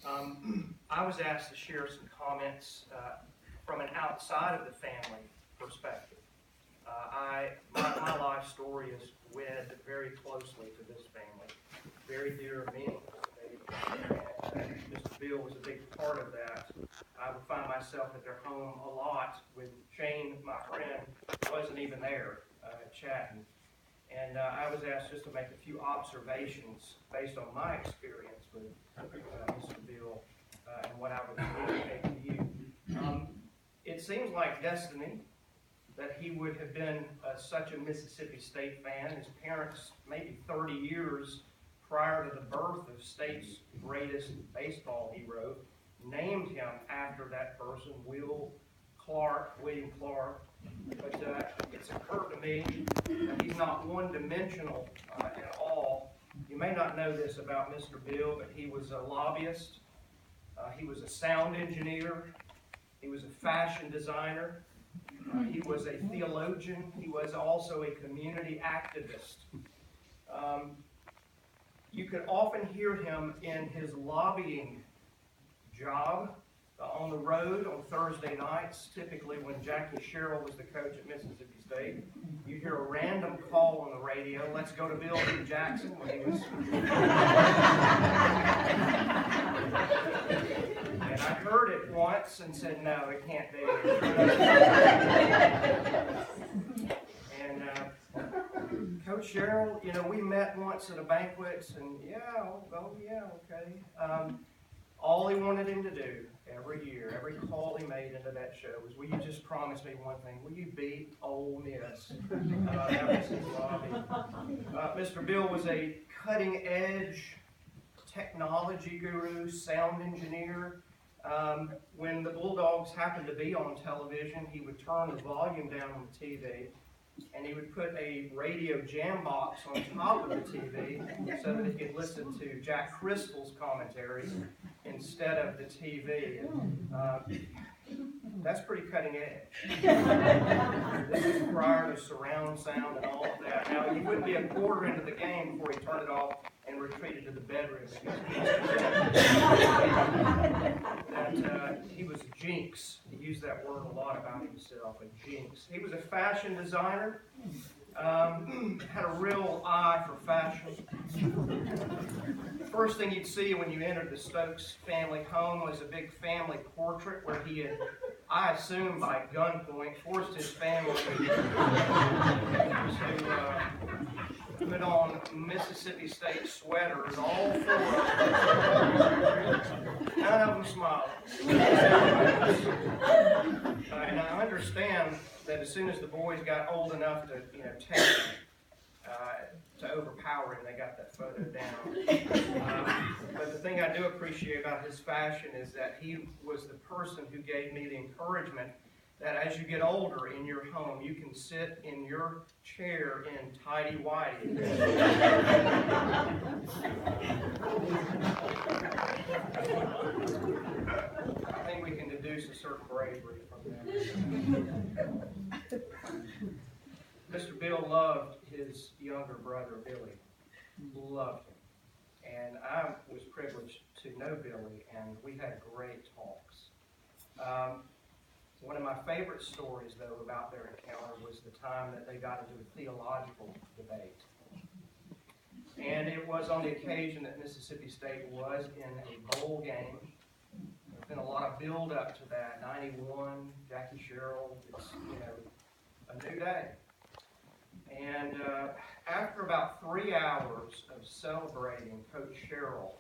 I was asked to share some comments from an outside of the family perspective. My life story is wed very closely to this family, very dear to me. Mr. Bill was a big part of that. I would find myself at their home a lot with Shane, my friend, wasn't even there chatting. And I was asked just to make a few observations based on my experience with Mr. Bill and what I would communicate to you. It seems like destiny that he would have been such a Mississippi State fan. His parents, maybe 30 years prior to the birth of State's greatest baseball hero, named him after that person, William Clark. But it's occurred to me that he's not one-dimensional at all. You may not know this about Mr. Bill, but he was a lobbyist. He was a sound engineer. He was a fashion designer. He was a theologian. He was also a community activist. You could often hear him in his lobbying job on the road on Thursday nights, typically when Jackie Sherrill was the coach at Mississippi State. You hear a random call on the radio, "Let's go to Bill in Jackson," when he was... And I heard it once and said, "No, it can't be." And Coach Sherrill, we met once at a banquet, and okay. All he wanted him to do every year, every call he made into that show was, "Will you just promise me one thing? Will you beat Ole Miss?" That was his lobby. Mr. Bill was a cutting-edge technology guru, sound engineer. When the Bulldogs happened to be on television, he would turn the volume down on the TV, and he would put a radio jam box on top of the TV so that he could listen to Jack Crystal's commentary instead of the TV. And, that's pretty cutting edge. This is prior to surround sound and all of that. Now, he wouldn't be a quarter into the game before he turned it off and retreated to the bedroom. That he was a jinx. He used that word a lot about himself, a jinx. He was a fashion designer. Had a real eye for fashion. First thing you'd see when you entered the Stokes family home was a big family portrait where he had, I assume by gunpoint, forced his family to put on Mississippi State sweaters, all four. None of them smiled. And I understand that as soon as the boys got old enough to, take to overpower him, they got that photo down. But the thing I do appreciate about his fashion is that he was the person who gave me the encouragement that as you get older in your home, you can sit in your chair in tighty-whitey. I think we can deduce a certain bravery from that. Mr. Bill loved his younger brother, Billy. Loved him. And I was privileged to know Billy, and we had great talks. One of my favorite stories, though, about their encounter was the time that they got into a theological debate. And it was on the occasion that Mississippi State was in a bowl game. There's been a lot of build-up to that. 91, Jackie Sherrill, it's, a new day. And after about 3 hours of celebrating Coach Sherrill,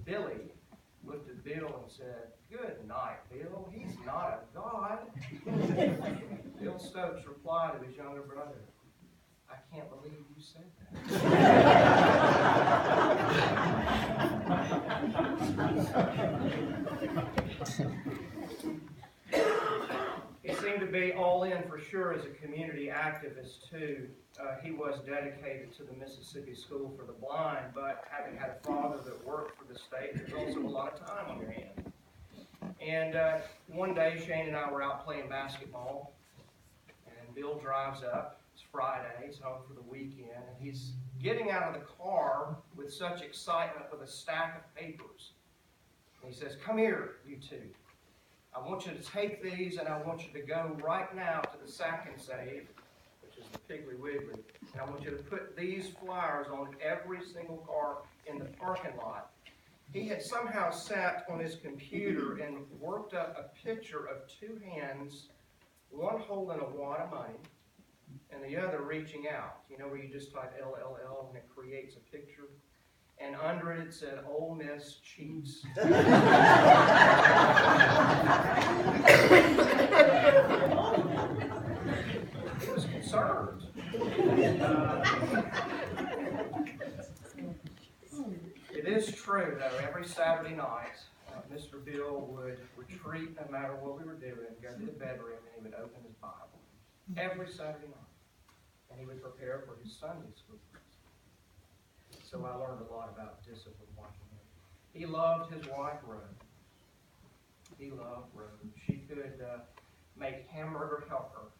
Billy looked at Bill and said, "Good night, Bill. He's not a god." Bill Stokes replied to his younger brother, "I can't believe you said that." He seemed to be all in for sure as a community activist too. He was dedicated to the Mississippi School for the Blind, but having had a father that worked for the state, there's also a lot of time on your hands. And one day, Shane and I were out playing basketball, and Bill drives up. It's Friday, he's home for the weekend, and he's getting out of the car with such excitement with a stack of papers. And he says, come here, you two. I want you to take these and I want you to go right now to the Sack and Save, which is the Piggly Wiggly, and I want you to put these flyers on every single car in the parking lot. He had somehow sat on his computer and worked up a picture of two hands, one holding a wad of money and the other reaching out. You know, where you just type LLL and it creates a picture? And under it said, Ole Miss cheats. He was concerned. It is true, though, every Saturday night, Mr. Bill would retreat no matter what we were doing, go to the bedroom, and he would open his Bible. Every Saturday night. And he would prepare for his Sunday school. So I learned a lot about discipline watching him. He loved his wife, Rose. He loved Rose. She could make hamburger helper.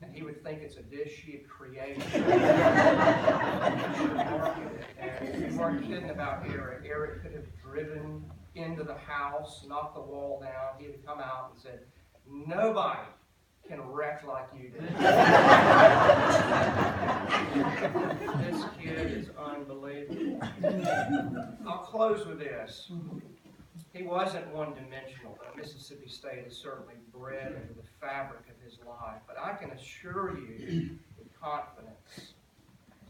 And he would think it's a dish she had created. And we weren't kidding about Eric. Eric could have driven into the house, knocked the wall down. He would come out and said, nobody can wreck like you did. This kid is unbelievable. I'll close with this. He wasn't one-dimensional. Mississippi State is certainly bred into the fabric of his life. But I can assure you with confidence,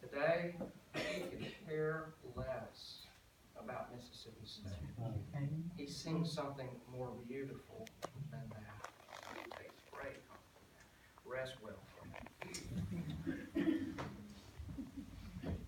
today he could care less about Mississippi State. He sings something more beautiful than that. He takes great confidence. Rest well.